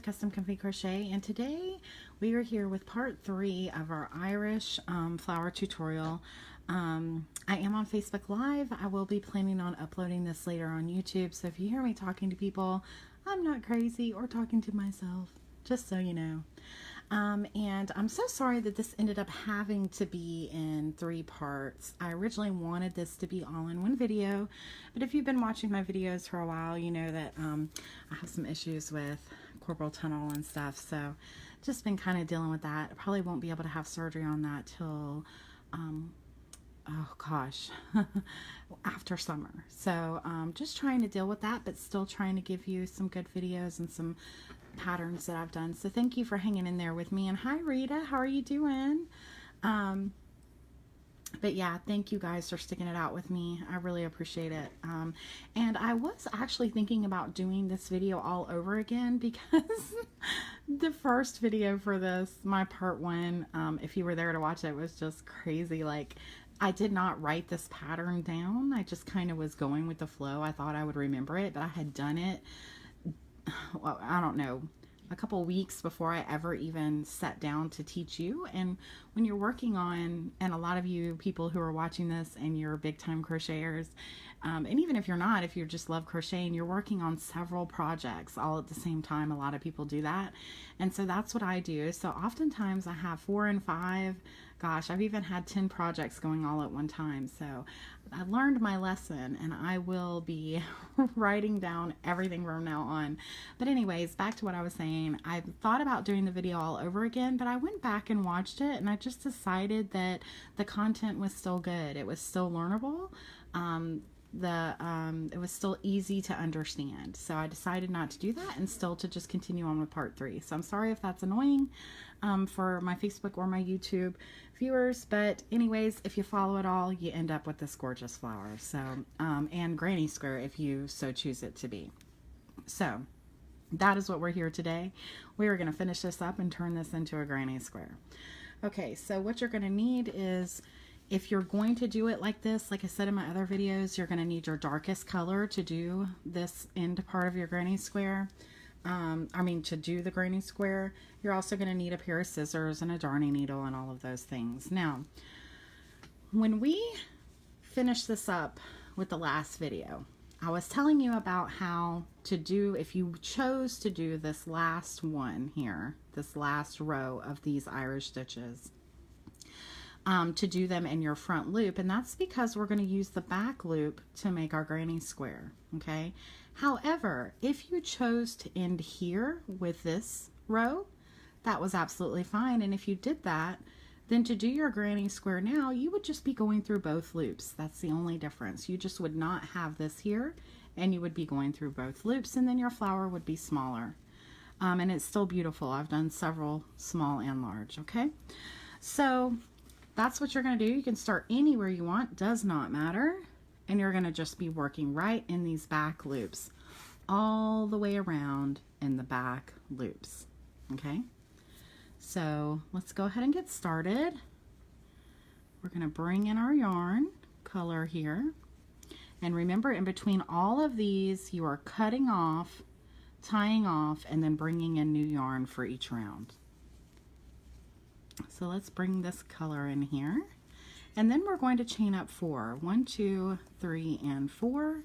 Custom Comfy Crochet, and today we are here with part 3 of our Irish flower tutorial. I am on Facebook Live. I will be planning on uploading this later on YouTube, so if you hear me talking to people, I'm not crazy or talking to myself, just so you know. And I'm so sorry that this ended up having to be in 3 parts. I originally wanted this to be all in one video, but if you've been watching my videos for a while, you know that I have some issues with carpal tunnel and stuff, so just been kind of dealing with that. I probably won't be able to have surgery on that till oh gosh, after summer. So just trying to deal with that, but still trying to give you some good videos and some patterns that I've done. So thank you for hanging in there with me. And hi Rita, how are you doing? But yeah, thank you guys for sticking it out with me. I really appreciate it. And I was actually thinking about doing this video all over again because the first video for this, my part 1, if you were there to watch it, was just crazy. Like, I did not write this pattern down. I just kind of was going with the flow. I thought I would remember it, but I had done it, well, I don't know, a couple weeks before I ever even sat down to teach you. And when you're working on, and a lot of you people who are watching this and you're big time crocheters, and even if you're not, if you just love crocheting, you're working on several projects all at the same time. A lot of people do that. And so that's what I do. So oftentimes I have 4 and 5, gosh, I've even had 10 projects going all at one time. So I learned my lesson, and I will be writing down everything from now on. But anyways, back to what I was saying. I thought about doing the video all over again, but I went back and watched it, and I just decided that the content was still good. It was still learnable. It was still easy to understand. So I decided not to do that and still to just continue on with part 3. So I'm sorry if that's annoying for my Facebook or my YouTube viewers, but anyways, if you follow it all, you end up with this gorgeous flower. So and granny square if you so choose it to be. So that is what we're here today. We are going to finish this up and turn this into a granny square. Okay, so what you're going to need is, if you're going to do it like this, like I said in my other videos, you're going to need your darkest color to do this end part of your granny square. To do the granny square. You're also going to need a pair of scissors and a darning needle and all of those things. Now, when we finish this up with the last video, I was telling you about how to do, if you chose to do this last one here, this last row of these Irish stitches, to do them in your front loop, and that's because we're going to use the back loop to make our granny square. Okay, however, if you chose to end here with this row, that was absolutely fine. And if you did that, then to do your granny square now, you would just be going through both loops. That's the only difference. You just would not have this here, and you would be going through both loops, and then your flower would be smaller. And it's still beautiful. I've done several small and large. Okay, so that's what you're going to do. You can start anywhere you want, does not matter. And you're going to just be working right in these back loops, all the way around in the back loops. Okay, so let's go ahead and get started. We're going to bring in our yarn color here. And remember, in between all of these, you are cutting off, tying off, and then bringing in new yarn for each round. So let's bring this color in here, and then we're going to chain up 4. 1, 2, 3, and 4,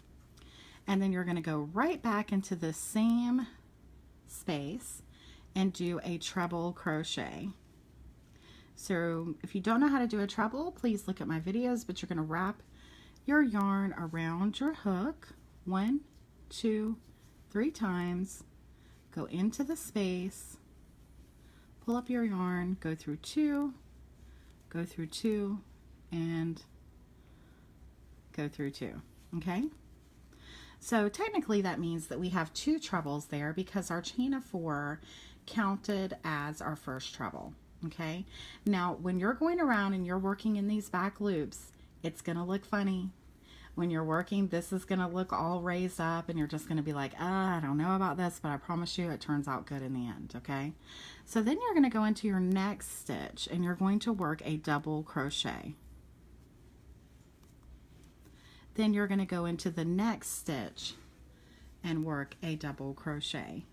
and then you're going to go right back into the same space and do a treble crochet. So if you don't know how to do a treble, please look at my videos, but you're going to wrap your yarn around your hook 1, 2, 3 times, go into the space, pull up your yarn, go through 2, go through 2, and go through 2. Okay, so technically that means that we have 2 trebles there because our chain of 4 counted as our first treble. Okay, now when you're going around and you're working in these back loops, it's gonna look funny. When you're working, this is going to look all raised up, and you're just going to be like, I don't know about this, but I promise you it turns out good in the end. Okay, so then you're going to go into your next stitch, and you're going to work a double crochet. Then you're going to go into the next stitch and work a double crochet.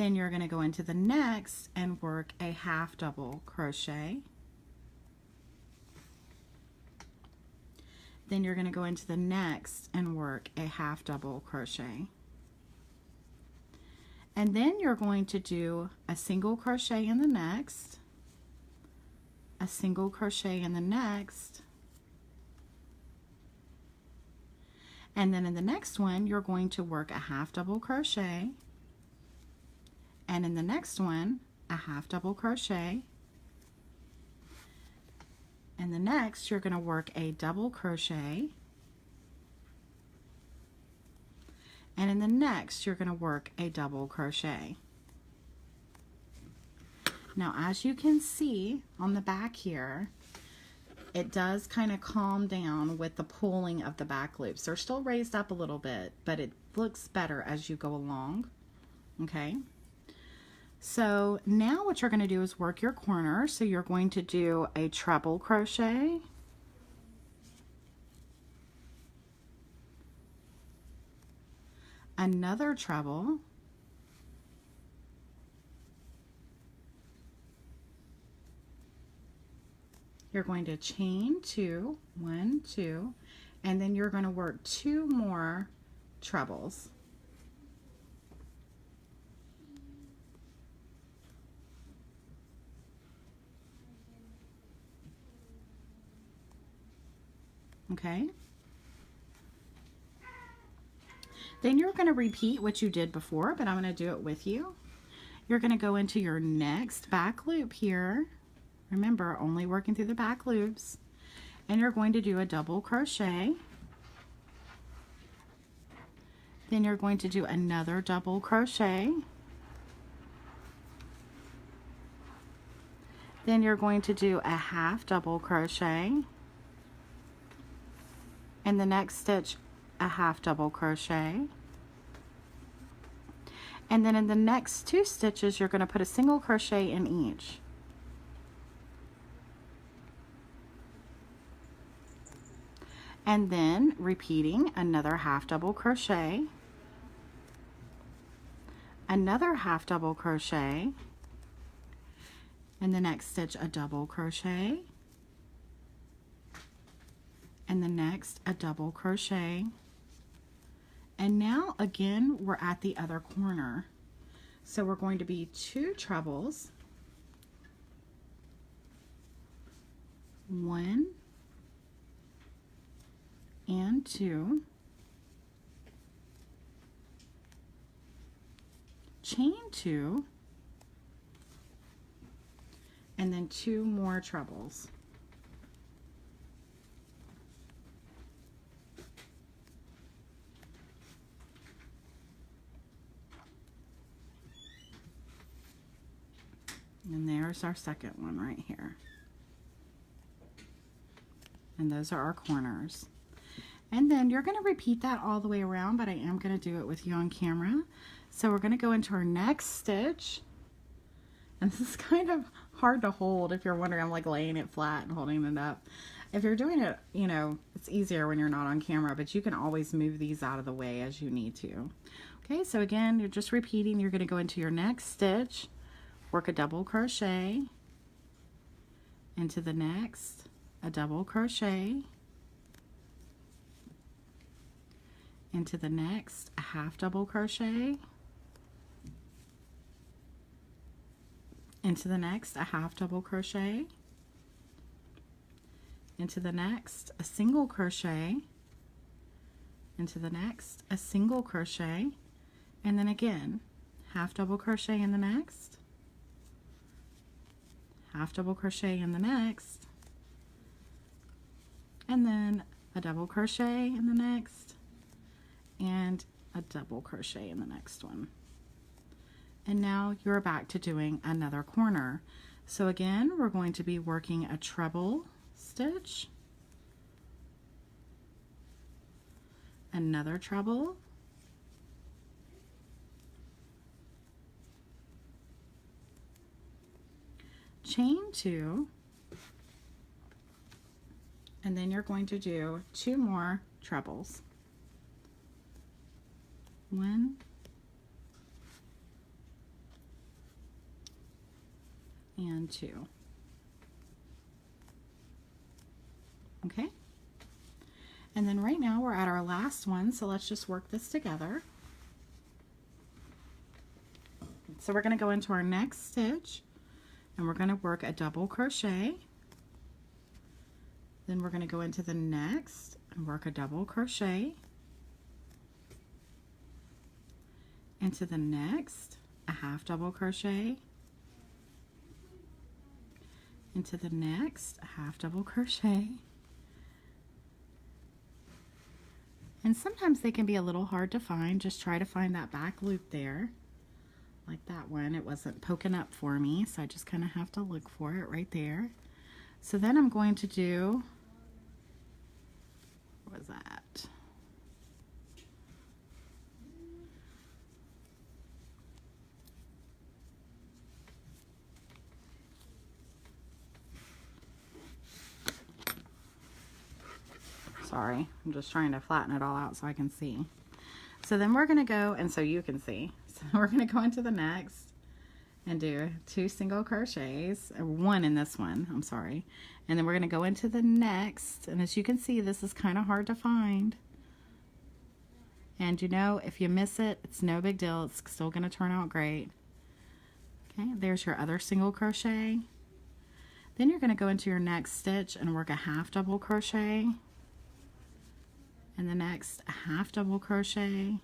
Then you're going to go into the next and work a half double crochet. Then you're going to go into the next and work a half double crochet. And then you're going to do a single crochet in the next, a single crochet in the next, and then in the next one you're going to work a half double crochet, and in the next one a half double crochet, and the next you're going to work a double crochet, and in the next you're going to work a double crochet. Now as you can see on the back here, it does kind of calm down with the pulling of the back loops. They're still raised up a little bit, but it looks better as you go along. Okay, so now what you're going to do is work your corner. So you're going to do a treble crochet, another treble, you're going to chain 2, 1, 2, and then you're going to work 2 more trebles. Okay. Then you're going to repeat what you did before, but I'm going to do it with you. You're going to go into your next back loop here. Remember, only working through the back loops. And you're going to do a double crochet. Then you're going to do another double crochet. Then you're going to do a half double crochet. And the next stitch, a half double crochet. And then in the next 2 stitches you're going to put a single crochet in each. And then repeating another half double crochet, another half double crochet, and the next stitch a double crochet, and the next a double crochet. And now again we're at the other corner, so we're going to be 2 trebles, 1 and 2, chain 2, and then 2 more trebles. And there's our second one right here. And those are our corners. And then you're going to repeat that all the way around, but I am going to do it with you on camera. So we're going to go into our next stitch. And this is kind of hard to hold if you're wondering. I'm like laying it flat and holding it up. If you're doing it, you know, it's easier when you're not on camera, but you can always move these out of the way as you need to. Okay, so again, you're just repeating. You're going to go into your next stitch, work a double crochet, into the next, a double crochet, into the next, a half double crochet, into the next, a half double crochet, into the next, a single crochet, into the next, a single crochet, and then again, half double crochet in the next, half double crochet in the next, and then a double crochet in the next, and a double crochet in the next one. And now you're back to doing another corner. So again, we're going to be working a treble stitch, another treble, chain 2, and then you're going to do 2 more trebles. 1 and 2. Okay, and then right now we're at our last one, so let's just work this together. So we're going to go into our next stitch and we're going to work a double crochet. Then we're going to go into the next and work a double crochet. Into the next, a half double crochet. Into the next, a half double crochet. And sometimes they can be a little hard to find. Just try to find that back loop there. Like that one, it wasn't poking up for me, so I just kind of have to look for it right there. So then I'm going to do, what was that? Sorry, I'm just trying to flatten it all out so I can see. So then we're going to go, and so you can see. So we're going to go into the next and do 2 single crochets, or 1 in this one, I'm sorry. And then we're going to go into the next, and as you can see, this is kind of hard to find. And you know, if you miss it, it's no big deal. It's still going to turn out great. Okay, there's your other single crochet. Then you're going to go into your next stitch and work a half double crochet. And the next, a half double crochet.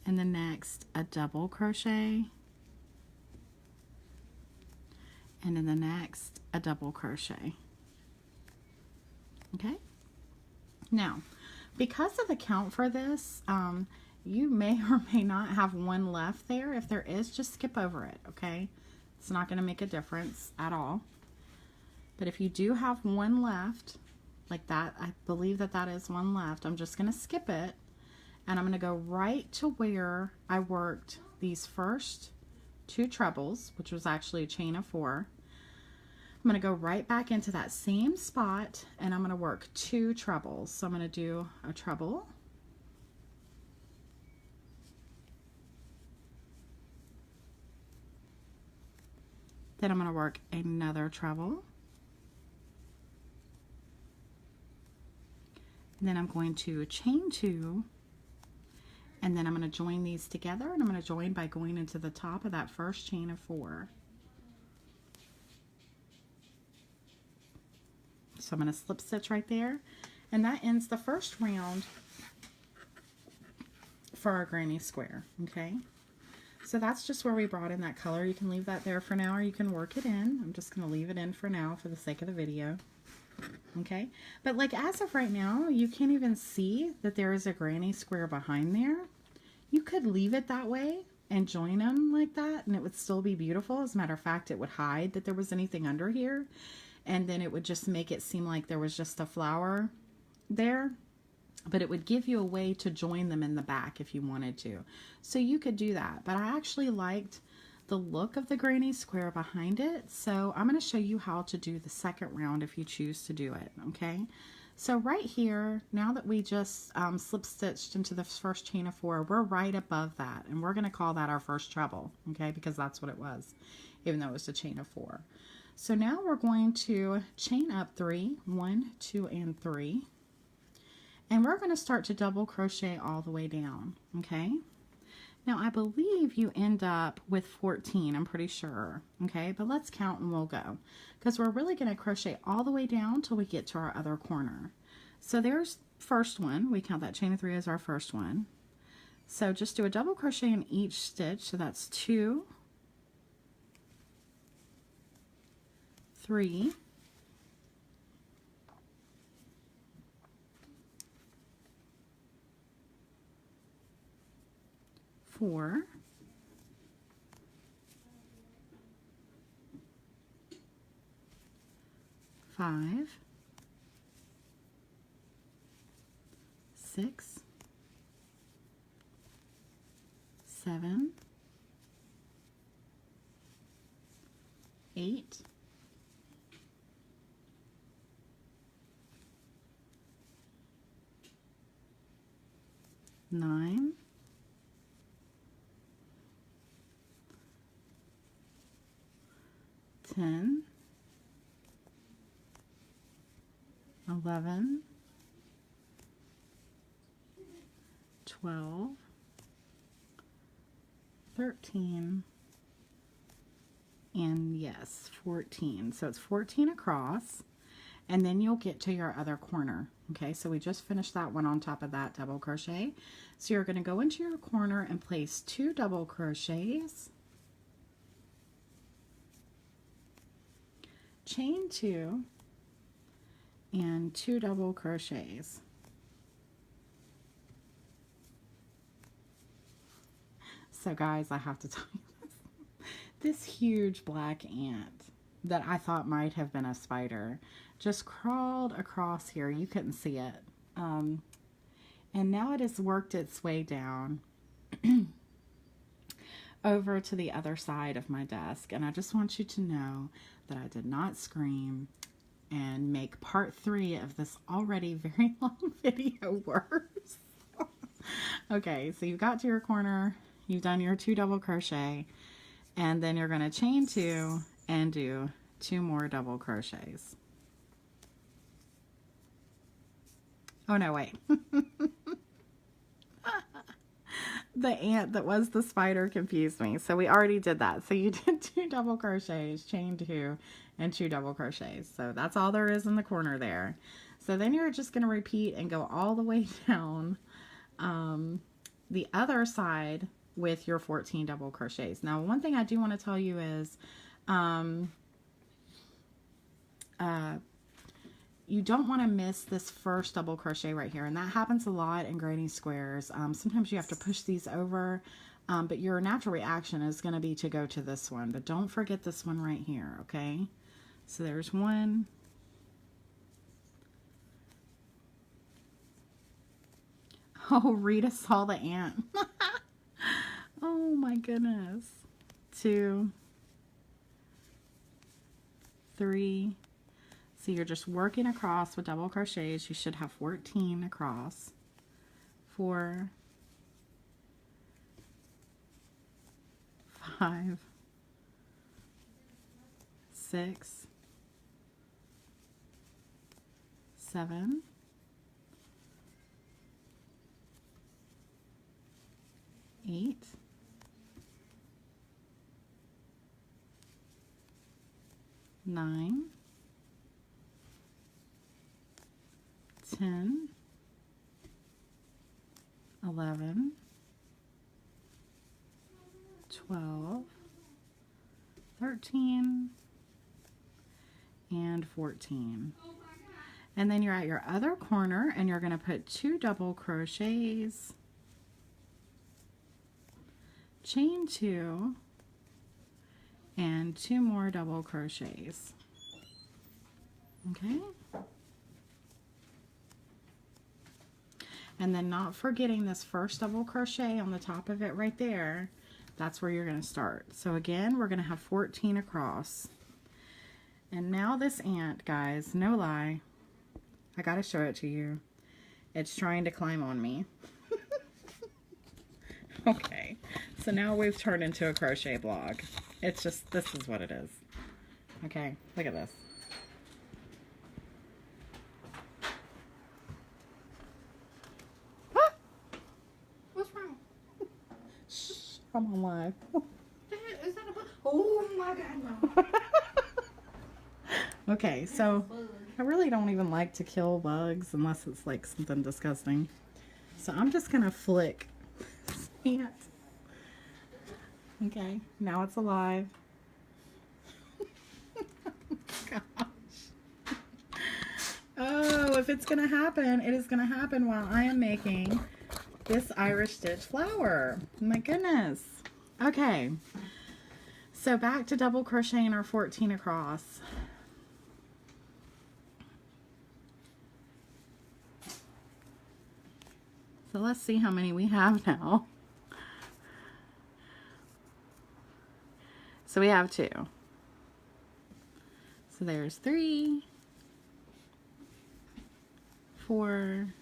And the next, a double crochet. And in the next, a double crochet. Okay? Now, because of the count for this, you may or may not have 1 left there. If there is, just skip over it, okay? It's not going to make a difference at all. But if you do have 1 left, like that, I believe that that is 1 left, I'm just going to skip it. And I'm going to go right to where I worked these first 2 trebles, which was actually a chain of 4. I'm going to go right back into that same spot and I'm going to work 2 trebles. So I'm going to do a treble. Then I'm going to work another treble. And then I'm going to chain 2. And then I'm going to join these together, and I'm going to join by going into the top of that first chain of 4. So I'm going to slip stitch right there, and that ends the first round for our granny square. Okay, so that's just where we brought in that color. You can leave that there for now, or you can work it in. I'm just going to leave it in for now for the sake of the video. Okay, but like as of right now, you can't even see that there is a granny square behind there. You could leave it that way and join them like that, and it would still be beautiful. As a matter of fact, it would hide that there was anything under here, and then it would just make it seem like there was just a flower there. But it would give you a way to join them in the back if you wanted to. So you could do that. But I actually liked the look of the granny square behind it, so I'm going to show you how to do the second round if you choose to do it. Okay, so right here, now that we just slip stitched into the first chain of 4, we're right above that, and we're going to call that our first treble, okay, because that's what it was, even though it was a chain of 4. So now we're going to chain up 3, 1, 2, and 3, and we're going to start to double crochet all the way down. Okay, now I believe you end up with 14, I'm pretty sure. Okay, but let's count and we'll go, because we're really going to crochet all the way down till we get to our other corner. So there's first one. We count that chain of 3 as our first one. So just do a double crochet in each stitch. So that's 2, 3, 4, 5, 6, 7, 8, 9, 10, 10, 11, 12, 13, and yes, 14. So it's 14 across, and then you'll get to your other corner. Okay, so we just finished that one on top of that double crochet. So you're going to go into your corner and place 2 double crochets, chain 2, and 2 double crochets. So guys, I have to tell you this huge black ant that I thought might have been a spider just crawled across here. You couldn't see it. And now it has worked its way down over to the other side of my desk. And I just want you to know that I did not scream and make part 3 of this already very long video worse. Okay, so you got to your corner, you've done your 2 double crochet, and then you're going to chain 2 and do 2 more double crochets. Oh no, wait. The ant that was the spider confused me. So we already did that. So you did 2 double crochets, chain 2, and 2 double crochets. So that's all there is in the corner there. So then you're just going to repeat and go all the way down the other side with your 14 double crochets. Now, one thing I do want to tell you is you don't want to miss this first double crochet right here, and that happens a lot in granny squares. Sometimes you have to push these over, but your natural reaction is going to be to go to this one, but don't forget this one right here. Okay, so there's 1, oh, Rita saw the ant. Oh my goodness. 2, 3. So you're just working across with double crochets. You should have 14 across. 4, 5, 6, 7, 8, 9, 10, 11, 12, 13, and 14. And then you're at your other corner and you're going to put 2 double crochets, chain 2, and 2 more double crochets. Okay? And then not forgetting this first double crochet on the top of it right there, that's where you're going to start. So again, we're going to have 14 across. And now this ant, guys, no lie, I got to show it to you. It's trying to climb on me. Okay, so now we've turned into a crochet blog. It's just, this is what it is. Okay, look at this. I'm on live. Is that a bug? Oh my God, no. Okay, so I really don't even like to kill bugs unless it's like something disgusting. So I'm just going to flick this ant. Okay, now it's alive. Gosh. Oh, if it's going to happen, it is going to happen while I am making this Irish stitch flower. My goodness. Okay, so back to double crocheting our 14 across. So let's see how many we have now. So we have 2. So there's 3, 4,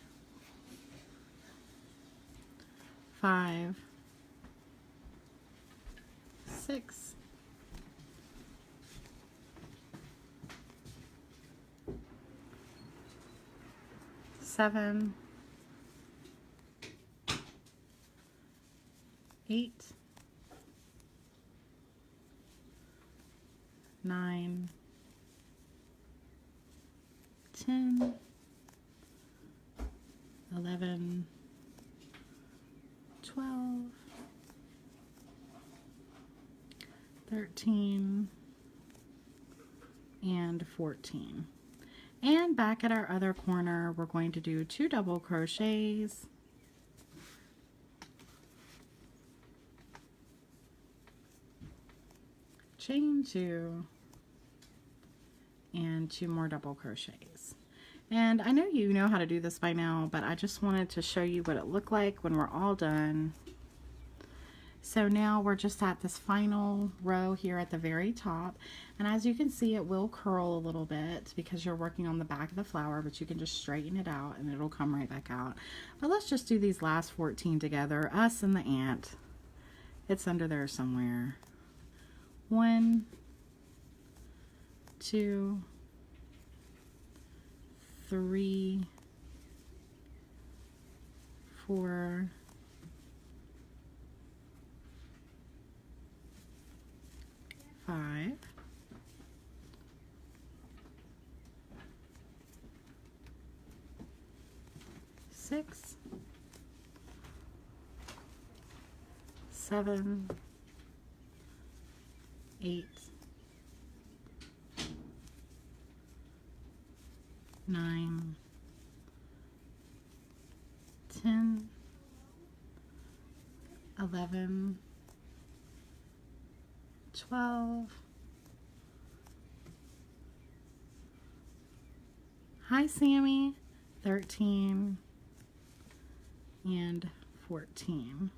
5, 6, 7, 8, 9, 10, 11, 12, 13, and 14. And back at our other corner, we're going to do 2 double crochets, chain 2, and 2 more double crochets. And I know you know how to do this by now, but I just wanted to show you what it looked like when we're all done. So now we're just at this final row here at the very top, and as you can see, it will curl a little bit because you're working on the back of the flower, but you can just straighten it out and it'll come right back out. But let's just do these last 14 together, us and the ant. It's under there somewhere. 1, 2, 3, 4, 5, 6, 7, 8, 9, 10, 11, 12. Hi, Sammy. 13 and 14.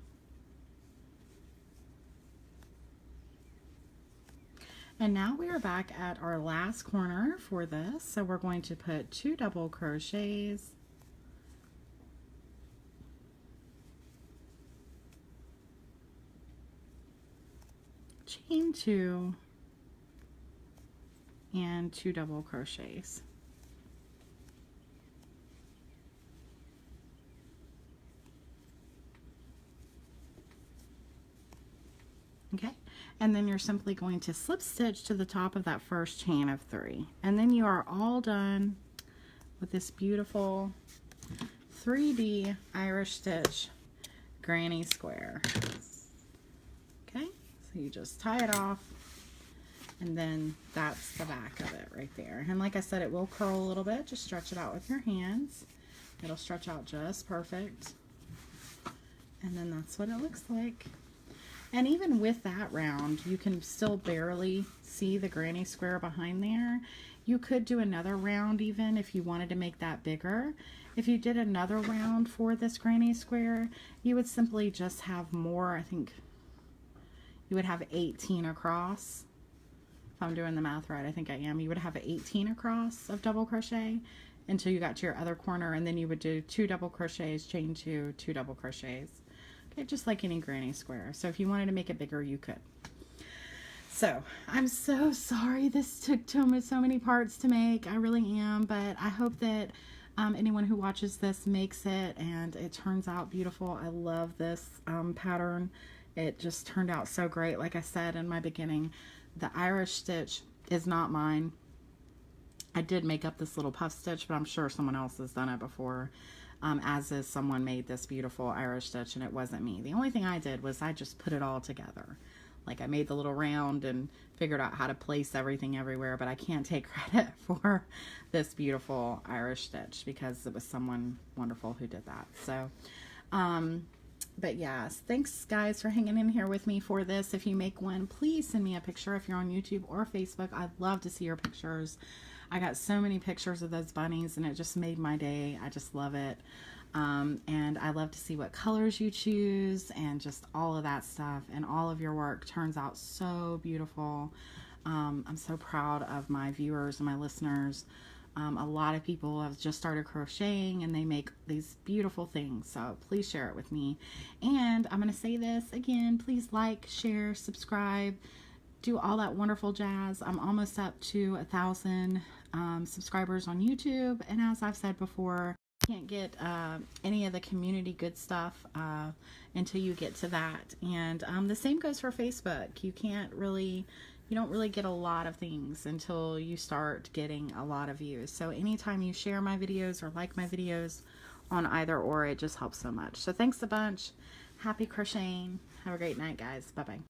And now we are back at our last corner for this. So we're going to put 2 double crochets, chain 2, and 2 double crochets. Okay, and then you're simply going to slip stitch to the top of that first chain of 3, and then you are all done with this beautiful 3D Irish stitch granny square. Okay, so you just tie it off, and then that's the back of it right there. And like I said, it will curl a little bit. Just stretch it out with your hands. It'll stretch out just perfect, and then that's what it looks like. And even with that round, you can still barely see the granny square behind there. You could do another round even if you wanted to make that bigger. If you did another round for this granny square, you would simply just have more. I think you would have 18 across. If I'm doing the math right, I think I am. You would have 18 across of double crochet until you got to your other corner, and then you would do 2 double crochets, chain 2, 2 double crochets. Okay, just like any granny square. So if you wanted to make it bigger, you could. So I'm so sorry this took so many parts to make. I really am, but I hope that anyone who watches this makes it and it turns out beautiful. I love this pattern. It just turned out so great. Like I said in my beginning, the Irish stitch is not mine. I did make up this little puff stitch, but I'm sure someone else has done it before. As is, someone made this beautiful Irish stitch, and it wasn't me. The only thing I did was I just put it all together. Like, I made the little round and figured out how to place everything everywhere, but I can't take credit for this beautiful Irish stitch because it was someone wonderful who did that. So, but yes, thanks guys for hanging in here with me for this. If you make one, please send me a picture if you're on YouTube or Facebook. I'd love to see your pictures. I got so many pictures of those bunnies and it just made my day. I just love it. And I love to see what colors you choose and just all of that stuff, and all of your work turns out so beautiful. I'm so proud of my viewers and my listeners. A lot of people have just started crocheting and they make these beautiful things, so please share it with me. And I'm going to say this again, please like, share, subscribe, do all that wonderful jazz. I'm almost up to 1,000 subscribers on YouTube, and as I've said before, can't get any of the community good stuff until you get to that. And the same goes for Facebook. You don't really get a lot of things until you start getting a lot of views. So anytime you share my videos or like my videos on either or, it just helps so much. So thanks a bunch. Happy crocheting. Have a great night, guys. Bye-bye.